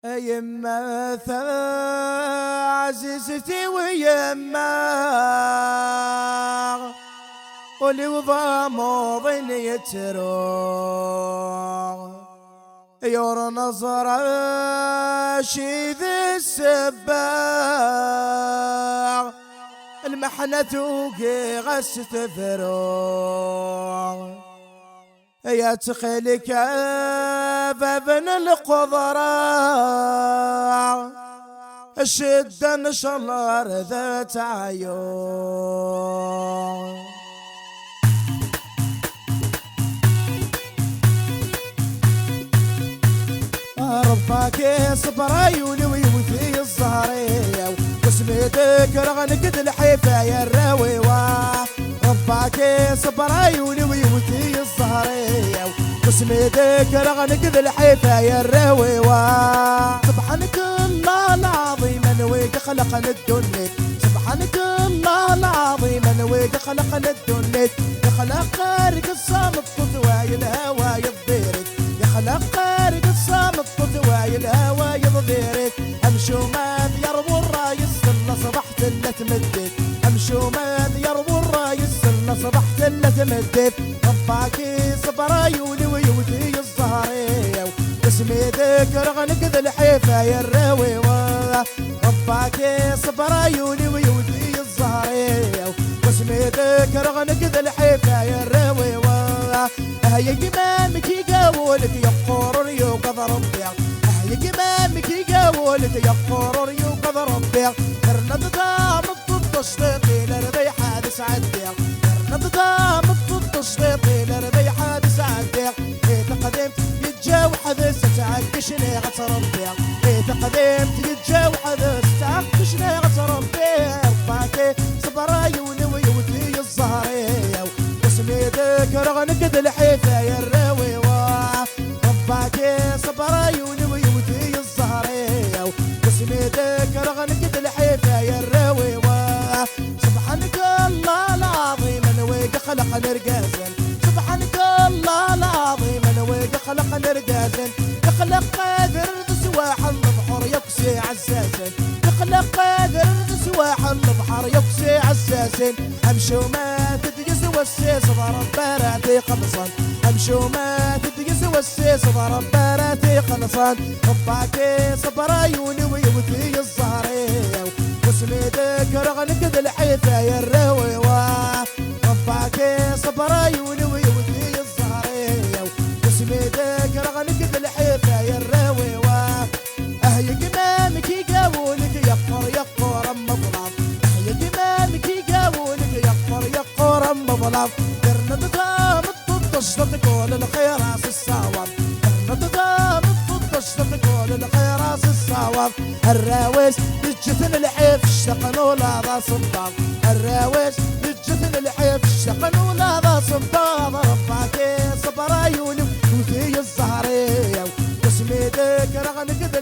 يما عزيزتي ويما قولي وضامض يتروح يور نظرة شيذ السباع المحنة وقي غست فروع يا تخيلك بابن القضراء الشدة نشلر ذات عيون ربك صبر عيوني ويوثي الزهرية وسميتك رغنك الحيفا يا الراويوة ربك صبر عيوني ويوثي الزهرية وسميتك رغنك الحيفا يا الراويوة سبحانك الله العظيم انويك خلقنا الدنيا سبحانك الله العظيم انويك خلقنا الدنيا يخلق خارج الصامت تطوي الهوى يضيرك يخلق خارج الصامت تطوي الهوى يضيرك امشوا ما يربو الرايس الا صبحت الا تمدت امشوا ما يربو الرايس الا صبحت الا تمدت ربك صبر عيوني ويوثي الزهرية وسميتك رغنك ذا الحيفا يا الراويوة ربك صبر عيوني ويوثي الزهرية وسميتك رغنك ذا الحيفا يا الراويوة هيا جمامك يقاولك يا قرر يوقظ ربيع هيا جمامك يقاولك يا قرر يوقظ ربيع كرنا ضام التشطيط لربي حادث عديع كرنا ضام التشطيط لربي حادث عديع تقدمت يتجاو حدث تعكشني غتربيع تقدمت يتجاو حدث تعكشني غتربيع ربك صبر عيوني ويوثي الزهرية وسميتك رغنك ذا الحيفا يا الراويوة ربك صبر عيوني ويوثي الزهرية وسميتك رغنك ذا الحيفا يا الراويوة سبحانك الله العظيم انويك خلق نرقازن سبحانك الله العظيم انويك خلق نرقازن يخلق قادر سواح البحر يكسي عزازن يخلق قادر سواح البحر يكسي عزازن امشوا ما تدقس والسيس ضرب باراتي خلصان امشوا ما تدقس والسيس ضرب باراتي خلصان ربك صبر عيوني ويوثي الزهرية وسميتك رغنك ذا الحيفا يا الراويوة ربك صبر عيوني ويوثي الزهرية وسميتك رغنك ذا الحيفا يا الراويوة اهي جمامك يقاولك يقر يقر مظلم اهي جمامك يقاولك يقر مظلم كرنا ضام التشطط تقول الخير راس الصواب كرنا ضام التشطط تقول الخير راس الصواب الراويس بالجثن الحيف الشقن ولا ذا صباب الراويس بالجثن الحيف الشقن ولا ذا صباب ربك صبر عيوني وثي الزهرية وسميتك رغنك ذا